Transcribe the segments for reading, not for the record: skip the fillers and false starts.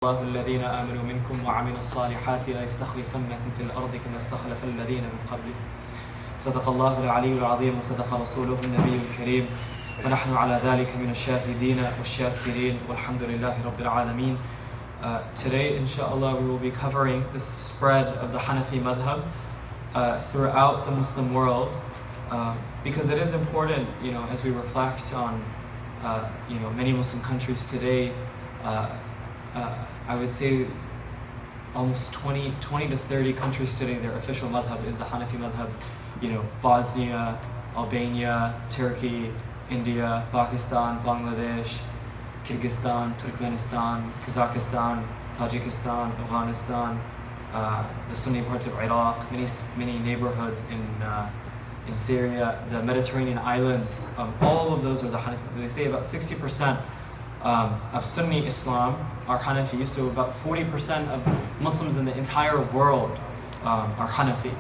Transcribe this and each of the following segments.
الله الذين آمنوا منكم وعملوا الصالحات ليستخلفنكم في الأرض كما استخلف الذين من قبلكم صدق الله العلي العظيم وصدق رسوله النبي الكريم ونحن على ذلك من الشاهدين والشاكرين والحمد لله رب العالمين. Today, inshallah, we will be covering the spread of the Hanafi madhab throughout the Muslim world, because it is important, as we reflect on, many Muslim countries today. I would say almost 20 to 30 countries today, their official madhab is the Hanafi madhab. Bosnia, Albania, Turkey, India, Pakistan, Bangladesh, Kyrgyzstan, Turkmenistan, Kazakhstan, Tajikistan, Afghanistan, the Sunni parts of Iraq, many neighborhoods in Syria, the Mediterranean islands. All of those are the Hanafi. They say about 60% of Sunni Islam are Hanafi, so about 40% of Muslims in the entire world are Hanafi,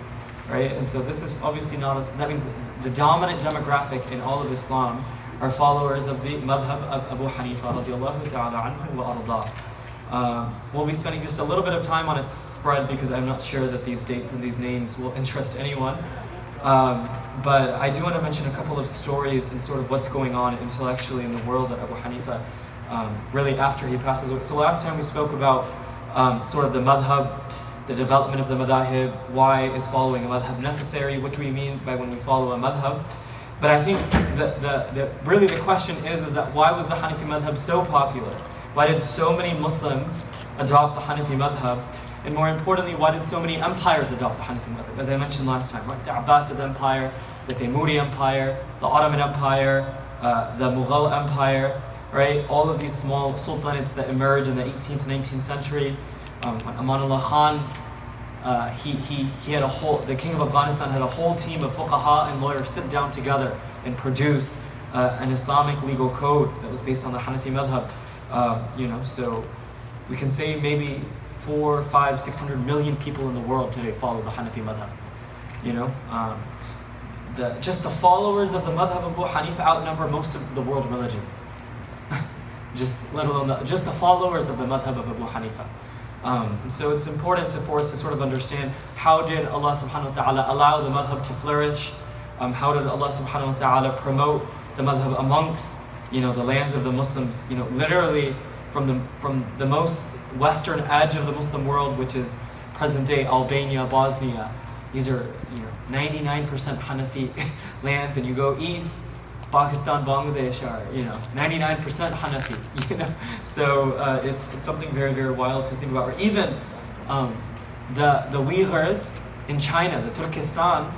right? And so this is obviously that means the dominant demographic in all of Islam are followers of the madhab of Abu Hanifa radiallahu ta'ala anhu wa ardah. We'll be spending just a little bit of time on its spread because I'm not sure that these dates and these names will interest anyone. But I do want to mention a couple of stories and sort of what's going on intellectually in the world that Abu Hanifa really after he passes away. So last time we spoke about sort of the madhab, the development of the madahib, why is following a madhab necessary, what do we mean by when we follow a madhab. But I think really the question is that why was the Hanafi madhab so popular? Why did so many Muslims adopt the Hanafi madhab? And more importantly, why did so many empires adopt the Hanafi madhab? As I mentioned last time, right? The Abbasid Empire, the Taymouri Empire, the Ottoman Empire, the Mughal Empire, right? All of these small sultanates that emerged in the 18th, 19th century. Amanullah Khan, he had the king of Afghanistan had a whole team of fuqaha and lawyers sit down together and produce an Islamic legal code that was based on the Hanafi madhab. So we can say maybe 400, 500, 600 million people in the world today follow the Hanafi madhab. Just the followers of the madhab of Abu Hanifa outnumber most of the world religions. Let alone just the followers of the madhab of Abu Hanifa. So it's important for us to sort of understand how did Allah subhanahu wa ta'ala allow the madhab to flourish? How did Allah subhanahu wa ta'ala promote the madhab amongst the lands of the Muslims? Literally from the most western edge of the Muslim world, which is present day Albania, Bosnia. These are 99% Hanafi lands, and you go east, Pakistan, Bangladesh are 99% Hanafi. So it's something very, very wild to think about. Or even the Uyghurs in China, the Turkestan,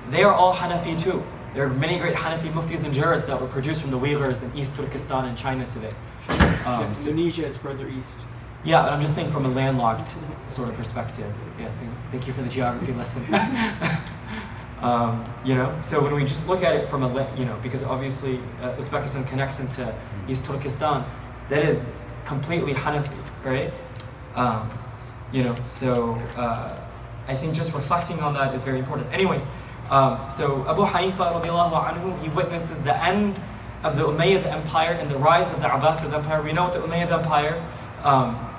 they are all Hanafi too. There are many great Hanafi muftis and jurists that were produced from the Uyghurs in East Turkestan and China today. Indonesia is further east. Yeah, but I'm just saying from a landlocked sort of perspective. Yeah, thank you for the geography lesson. So when we just look at it from because obviously Uzbekistan connects into East Turkestan, that is completely Hanafi, right? So I think just reflecting on that is very important. Anyways, so Abu Hanifa radiallahu anhu, he witnesses the end of the Umayyad Empire and the rise of the Abbasid Empire. We know with the Umayyad Empire,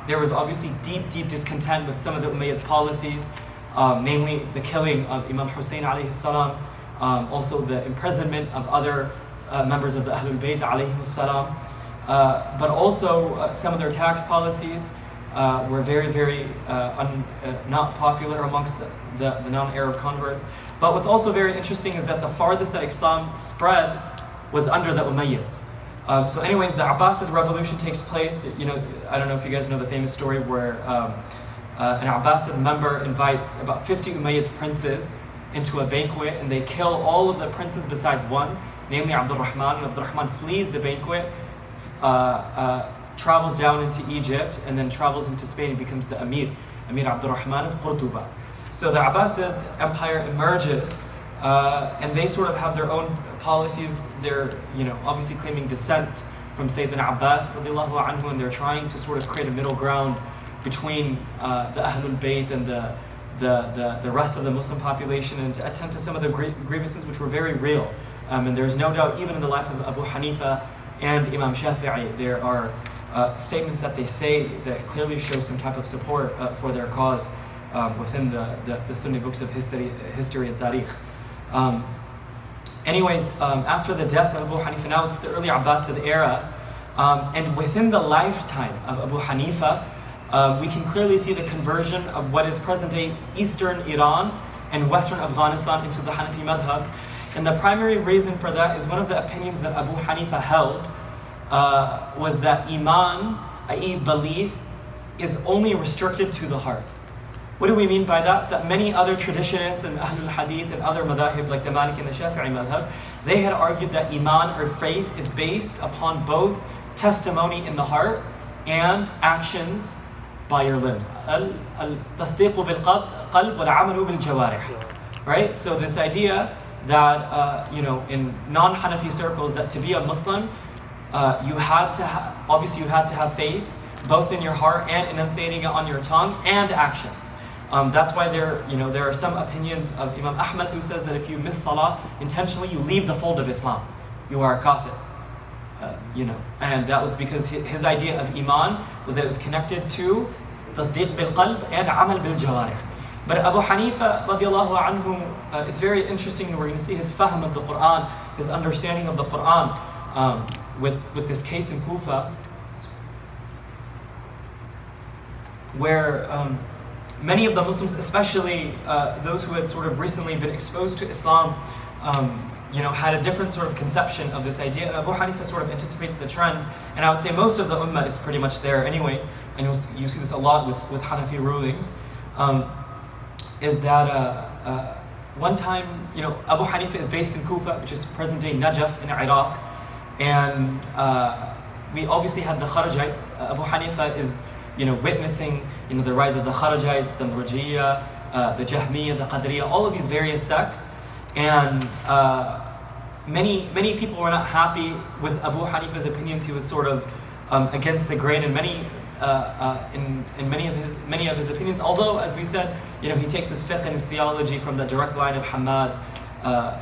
there was obviously deep discontent with some of the Umayyad policies. Namely the killing of Imam Hussein alayhi salam, also the imprisonment of other members of the Ahlul Bayt alayhi salam, but also some of their tax policies were very, very not popular amongst the non-Arab converts. But what's also very interesting is that the farthest that Islam spread was under the Umayyads. So anyways, the Abbasid revolution takes place. I don't know if you guys know the famous story where an Abbasid member invites about 50 Umayyad princes into a banquet, and they kill all of the princes besides one, namely Abdul Rahman. And Abdul Rahman flees the banquet, travels down into Egypt, and then travels into Spain and becomes the Amir Abdul Rahman of Qurtuba. So the Abbasid Empire emerges, and they sort of have their own policies. They're obviously claiming descent from Sayyidina Abbas radiallahu anhu, and they're trying to sort of create a middle ground between the Ahlul Bayt and the rest of the Muslim population, and to attend to some of the grievances which were very real. And there's no doubt, even in the life of Abu Hanifa and Imam Shafi'i, there are statements that they say that clearly show some type of support for their cause within the Sunni books of history and Tarīwīh. After the death of Abu Hanifa, now it's the early Abbasid era, and within the lifetime of Abu Hanifa, we can clearly see the conversion of what is present-day Eastern Iran and Western Afghanistan into the Hanafī madhab. And the primary reason for that is one of the opinions that Abu Hanifa held was that Iman, i.e. belief, is only restricted to the heart. What do we mean by that? That many other traditionists and Ahlul Hadith and other madhahib like the Maliki and the Shafi'i madhab, they had argued that Iman or faith is based upon both testimony in the heart and actions by your limbs. Al-tasdiq bil-qalb wal-amalu bil-jawarih. Right? So this idea that, in non-Hanafi circles, that to be a Muslim, you had to have faith, both in your heart and enunciating it on your tongue, and actions. That's why there are some opinions of Imam Ahmad who says that if you miss Salah intentionally, you leave the fold of Islam. You are a kafir. And that was because his idea of Iman was that it was connected to tasdiq bil-qalb and amal bil-jawarih. But Abu Hanifa radiallahu anhu, it's very interesting that we're going to see his fahm of the Quran, his understanding of the Quran, with this case in Kufa, where many of the Muslims, especially those who had sort of recently been exposed to Islam, had a different sort of conception of this idea. And Abu Hanifa sort of anticipates the trend, and I would say most of the ummah is pretty much there anyway, and you see this a lot with Hanafi rulings, is that one time, Abu Hanifa is based in Kufa, which is present-day Najaf in Iraq, and we obviously had the Kharajites. Abu Hanifa is witnessing the rise of the Kharajites, the Murjiya, the Jahmiya, the Qadriya, all of these various sects, and many people were not happy with Abu Hanifa's opinions. He was sort of against the grain in many of his opinions. Although, as we said, he takes his fiqh and his theology from the direct line of Hamad,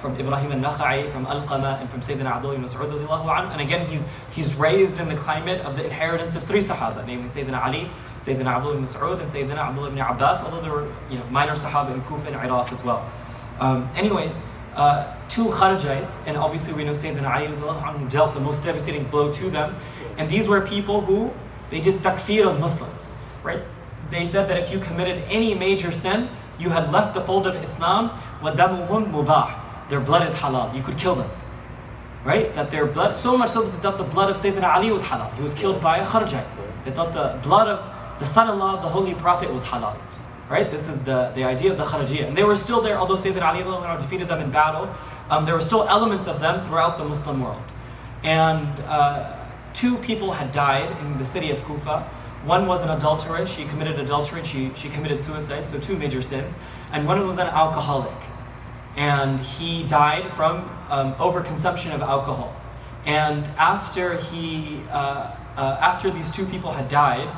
from Ibrahim al-Nakha'i, from Alqama, and from Sayyidina Abdullah ibn Mas'ud radiyallahu anhu. And again, he's raised in the climate of the inheritance of three Sahaba, namely Sayyidina Ali, Sayyidina Abdullah ibn Mas'ud, and Sayyidina Abdullah ibn Abbas, although there were minor Sahaba in Kufa and Iraq as well. Two Kharajites, and obviously we know Sayyidina Ali radiyallahu anhu dealt the most devastating blow to them, and these were people who they did takfir of Muslims, right? They said that if you committed any major sin, you had left the fold of Islam. وَدَمُهُمْ مُبَاحٌ. Their blood is halal. You could kill them, right? That their blood, so much so that the blood of Sayyidina Ali was halal. He was killed by a Kharajite. They thought the blood of the son-in-law of the Holy Prophet was halal, right? This is the idea of the Kharajiyya. And they were still there, although Sayyidina Ali defeated them in battle. There were still elements of them throughout the Muslim world. And two people had died in the city of Kufa. One was an adulteress, she committed adultery, she committed suicide, so two major sins. And one was an alcoholic. And he died from overconsumption of alcohol. And after these two people had died,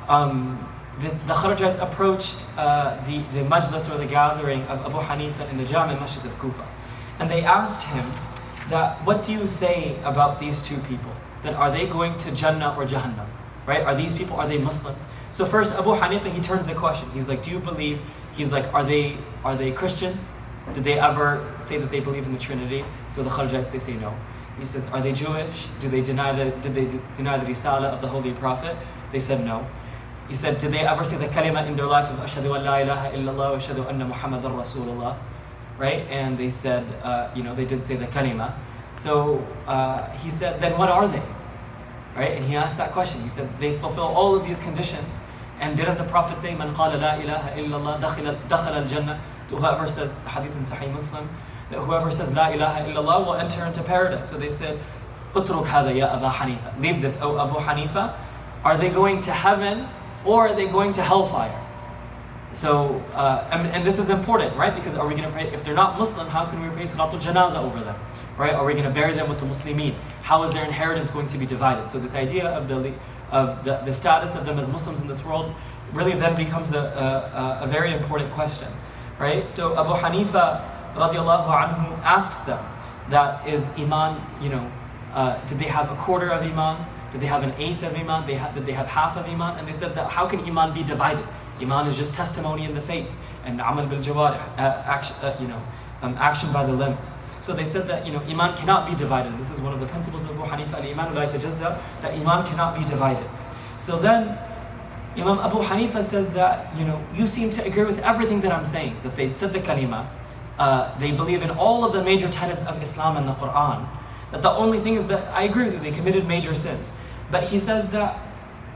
the Kharajites approached the majlis or the gathering of Abu Hanifa in the Jami Masjid of Kufa. And they asked him that, what do you say about these two people? That are they going to Jannah or Jahannam? Right? Are these people, are they Muslim? So first, Abu Hanifa, he turns the question. He's like, do you believe? He's like, are they Christians? Did they ever say that they believe in the Trinity? So the Kharajites, they say no. He says, are they Jewish? Did they deny the Risala of the Holy Prophet? They said no. He said, did they ever say the kalima in their life of Ashhadu an la ilaha illallah wa ashhadu anna Muhammadan Rasulullah? Right? And they said, they did say the kalima. So he said, then what are they? Right? And he asked that question. He said, they fulfill all of these conditions. And didn't the Prophet say, Man qala la ilaha illallah dakhal al-jannah? To whoever says, hadith in Sahih Muslim, that whoever says la ilaha illallah will enter into paradise. So they said, Utruk hada ya Abu Hanifa. Leave this, O Abu Hanifa. Are they going to heaven or are they going to hellfire? So, and this is important, right? Because are we going to pray, if they're not Muslim, how can we pray Salatul Janazah over them? Right? Are we going to bury them with the Muslimin? How is their inheritance going to be divided? So this idea of the status of them as Muslims in this world really then becomes a very important question, right? So Abu Hanifa radiallahu anhu asks them, that is Iman, did they have a quarter of Iman? Did they have an eighth of Iman? Did they have half of Iman? And they said that how can Iman be divided? Iman is just testimony in the faith, and amal bil jawarih, action by the limbs. So they said that Iman cannot be divided. This is one of the principles of Abu Hanifa, al-Iman la yatajazza, that Iman cannot be divided. So then Imam Abu Hanifa says that you seem to agree with everything that I'm saying, that they said the kalima, they believe in all of the major tenets of Islam and the Quran, that the only thing is that I agree with you, they committed major sins. But he says that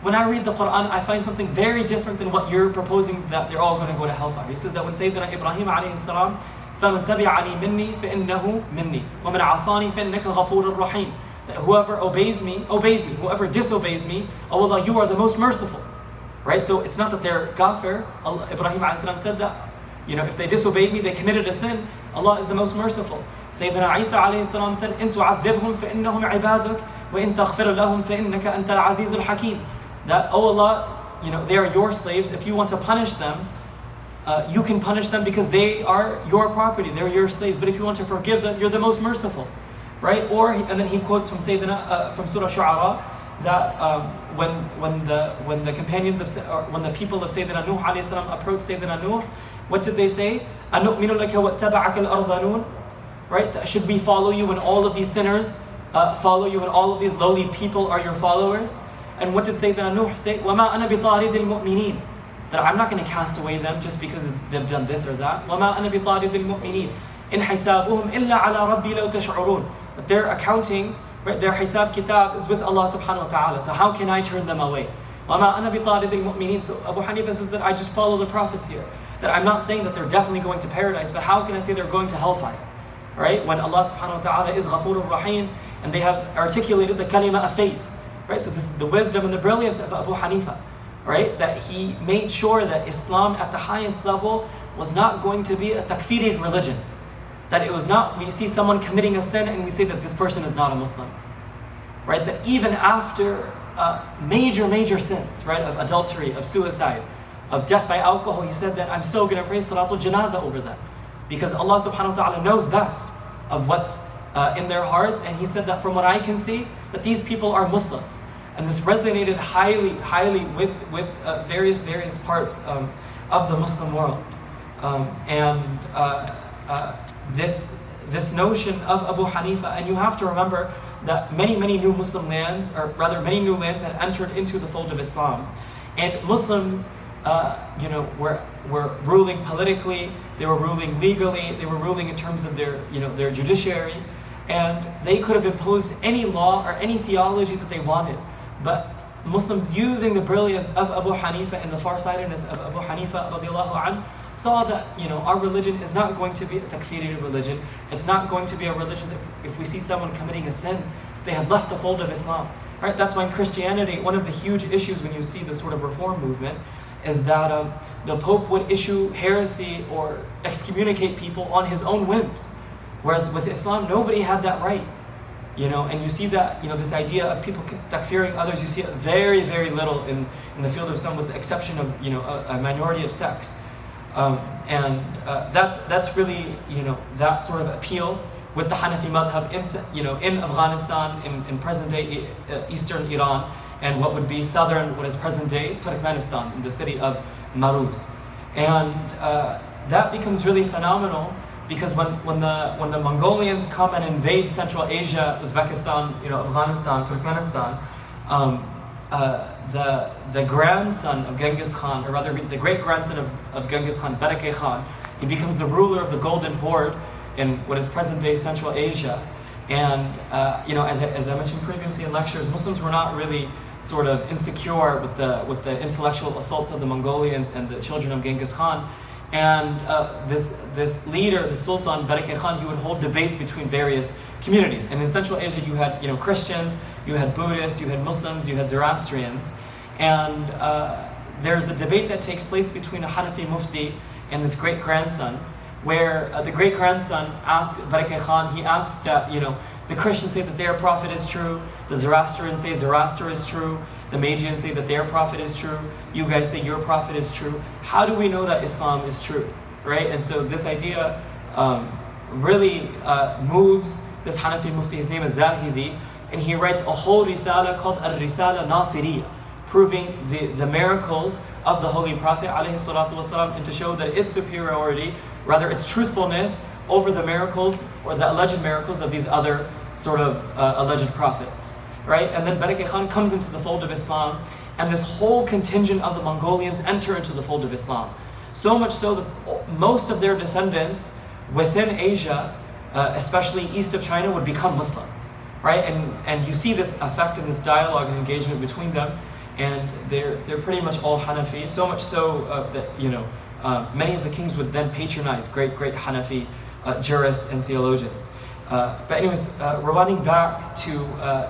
when I read the Quran, I find something very different than what you're proposing, that they're all going to go to hellfire. He says that when Sayyidina Ibrahim alayhi salam, فَمَنْ تَبِعَنِي مِنِّي فَإِنَّهُ مِنِّي وَمَنْ عَصَانِي فَإِنَّكَ غَفُورٌ رَحِيمٌ. That whoever obeys me. Whoever disobeys me, oh Allah, you are the most merciful. Right? So it's not that they're kafir. Ibrahim alayhi salam said that, if they disobeyed me, they committed a sin. Allah is the most merciful. Sayyidina Isa alayhi salam said, إِن تُعَذِّبْهُمْ فَإِنَّهُمْ عِبَادُكَ وَإِن تَغْفِرْ لَهُمْ فَإِنَّكَ أَنْتَ الْعَزِيزُ الْحَكِيمُ. That, oh Allah, they are your slaves. If you want to punish them, you can punish them because they are your property. They're your slaves. But if you want to forgive them, you're the most merciful, right? And then he quotes from Sayyidina, from Surah Shu'ara, that when the companions when the people of Sayyidina Nuh alayhi salam approached Sayyidina Nuh, what did they say? أَنُؤْمِنُ لَكَ وَاتَّبَعَكَ الْأَرْذَلُونَ. Right? That should we follow you when all of these sinners follow you and all of these lowly people are your followers? And what did Sayyidina Nuh say? وَمَا أَنَا بِطَارِدِ الْمُؤْمِنِينَ. That I'm not going to cast away them just because they've done this or that. وَمَا أَنَا بِطَارِدِ الْمُؤْمِنِينَ إِنْ حِسَابُهُمْ إِلَّا عَلَى رَبِّي لَوْ تَشْعُرُونَ. That their accounting, right, their hisab kitab is with Allah subhanahu wa ta'ala. So how can I turn them away? وَمَا أَنَا بِطَارِدِ الْمُؤْمِنِينَ. So Abu Hanifa says that I just follow the prophets here. That I'm not saying that they're definitely going to paradise, but how can I say they're going to hellfire? Right? When Allah subhanahu wa ta'ala is Ghafurur Rahim, and they have articulated the kalima of faith. Right? So this is the wisdom and the brilliance of Abu Hanifa. Right? That he made sure that Islam at the highest level was not going to be a takfiri religion. That it was not, we see someone committing a sin and we say that this person is not a Muslim. Right? That even after major sins, right? Of adultery, of suicide, of death by alcohol, he said that I'm still going to pray Salatul Janazah over them. Because Allah subhanahu wa ta'ala knows best of what's in their hearts. And he said that from what I can see, that these people are Muslims. And this resonated highly with various parts of the Muslim world. This notion of Abu Hanifa, and you have to remember that many new Muslim lands, or rather many new lands had entered into the fold of Islam. And Muslims were ruling politically, they were ruling legally, they were ruling in terms of their judiciary, and they could have imposed any law or any theology that they wanted. But Muslims, using the brilliance of Abu Hanifa and the farsightedness of Abu Hanifa radiallahu anhu, saw that our religion is not going to be a takfiri religion. It's not going to be a religion that if we see someone committing a sin, they have left the fold of Islam. Right? That's why in Christianity, one of the huge issues when you see the sort of reform movement is that the Pope would issue heresy or excommunicate people on his own whims. Whereas with Islam, nobody had that right. And you see that, this idea of people takfiring others, you see it very little in the field of Islam, with the exception of, a minority of sects. That's really, that sort of appeal with the Hanafi madhab in Afghanistan, in present-day eastern Iran, and what would be what is present-day Turkmenistan, in the city of Maruz. And that becomes really phenomenal, because when the Mongolians come and invade Central Asia, Uzbekistan, Afghanistan, Turkmenistan, the grandson of Genghis Khan, or rather the great-grandson of Genghis Khan, Barakeh Khan, he becomes the ruler of the Golden Horde in what is present-day Central Asia. And as I mentioned previously in lectures, Muslims were not really sort of insecure with the intellectual assaults of the Mongolians and the children of Genghis Khan. And this leader, the Sultan Barakeh Khan, he would hold debates between various communities. And in Central Asia, you had Christians, you had Buddhists, you had Muslims, you had Zoroastrians. And there's a debate that takes place between a Hanafi Mufti and this great-grandson, where the great-grandson asks Barakeh Khan, he asks that, the Christians say that their prophet is true, the Zoroastrians say Zoroaster is true, the Magians say that their prophet is true, you guys say your prophet is true. How do we know that Islam is true, right? And so this idea really moves this Hanafi Mufti, his name is Zahidi, and he writes a whole risala called Al-Risala Nasiriyya, proving the miracles of the Holy Prophet ﷺ, and to show that its superiority, rather its truthfulness, over the miracles or the alleged miracles of these other sort of alleged prophets. Right? And then Barakah Khan comes into the fold of Islam, and this whole contingent of the Mongolians enter into the fold of Islam. So much so that most of their descendants within Asia, especially east of China, would become Muslim. Right? And you see this effect in this dialogue and engagement between them, and they're pretty much all Hanafi, so much so that many of the kings would then patronize great Hanafi jurists and theologians. But anyways, running back to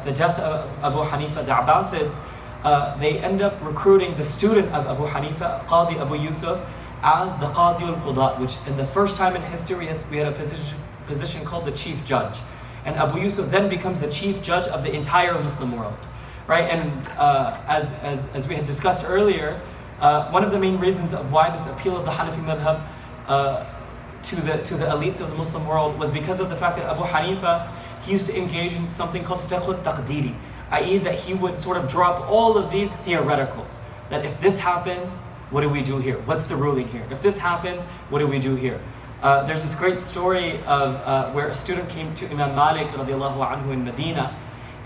the death of Abu Hanifa, the Abbasids, they end up recruiting the student of Abu Hanifa, Qadi Abu Yusuf, as the Qadi al-Qudat, which in the first time in history we had a position called the chief judge. And Abu Yusuf then becomes the chief judge of the entire Muslim world. Right? And as we had discussed earlier, one of the main reasons of why this appeal of the Hanafi madhab to the elites of the Muslim world was because of the fact that Abu Hanifa, he used to engage in something called fiqh al-taqdiri, i.e. that he would sort of drop all of these theoreticals. That if this happens, what do we do here? What's the ruling here? If this happens, what do we do here? There's this great story of where a student came to Imam Malik radiallahu anhu in Medina,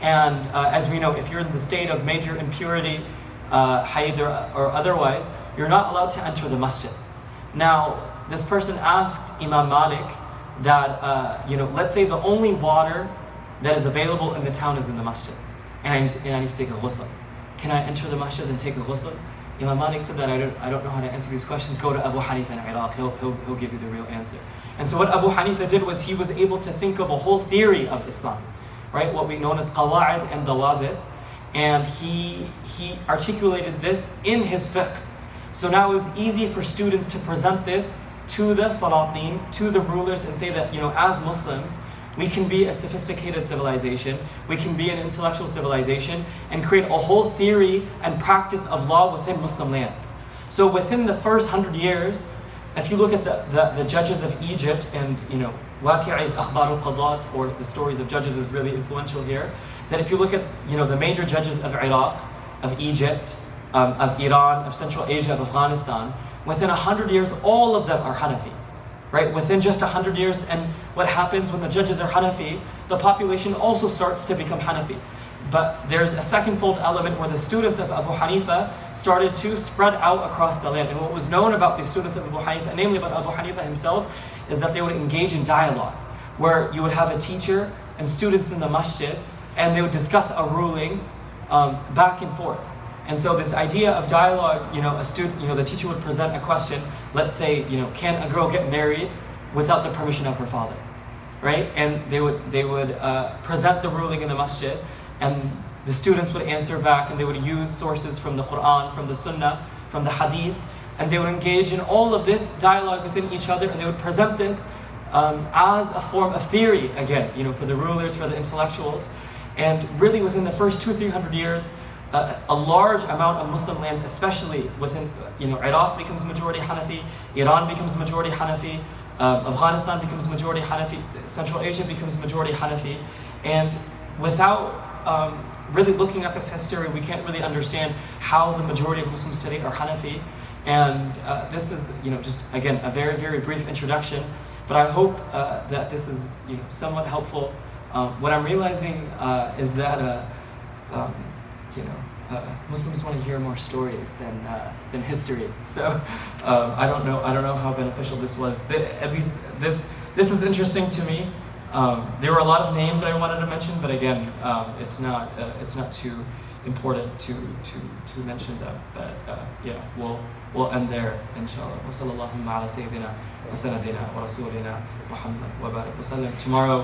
and as we know, if you're in the state of major impurity, haid or otherwise, you're not allowed to enter the masjid. Now, this person asked Imam Malik that, let's say the only water that is available in the town is in the masjid, and I need to take a ghusl. Can I enter the masjid and take a ghusl? Imam Malik said that I don't know how to answer these questions. Go to Abu Hanifa in Iraq. He'll give you the real answer. And so what Abu Hanifa did was he was able to think of a whole theory of Islam, right? What we know as qawa'id and dawabit, and he articulated this in his fiqh. So now it was easy for students to present this to the salatin, to the rulers, and say that, as Muslims, we can be a sophisticated civilization, we can be an intellectual civilization, and create a whole theory and practice of law within Muslim lands. So within the first 100 years, if you look at the judges of Egypt, and Waqi'i's Akhbar al-Qadat, or the stories of judges, is really influential here, that if you look at the major judges of Iraq, of Egypt, of Iran, of Central Asia, of Afghanistan, within 100 years, all of them are Hanafi. Right? Within just 100 years, and what happens when the judges are Hanafi, the population also starts to become Hanafi. But there's a second-fold element where the students of Abu Hanifa started to spread out across the land. And what was known about the students of Abu Hanifa, namely about Abu Hanifa himself, is that they would engage in dialogue, where you would have a teacher and students in the masjid, and they would discuss a ruling back and forth. And so this idea of dialogue, a student, the teacher would present a question. Let's say, can a girl get married without the permission of her father, right? And they would present the ruling in the masjid, and the students would answer back, and they would use sources from the Quran, from the Sunnah, from the Hadith, and they would engage in all of this dialogue within each other, and they would present this as a form of theory again, for the rulers, for the intellectuals, and really within the first 200-300 years. A large amount of Muslim lands, especially within, Iraq becomes majority Hanafi, Iran becomes majority Hanafi, Afghanistan becomes majority Hanafi, Central Asia becomes majority Hanafi, and without really looking at this history, we can't really understand how the majority of Muslims today are Hanafi. And this is, just again a very, very brief introduction, but I hope that this is, somewhat helpful. What I'm realizing is that. Muslims want to hear more stories than history. So I don't know how beneficial this was. At least this is interesting to me. There were a lot of names I wanted to mention, but again, it's not too important to mention them. But we'll end there, inshallah. Wa sallallahu ala sayyidina wa sanadina wa rasulina Muhammad wa barik wa sallam. Tomorrow.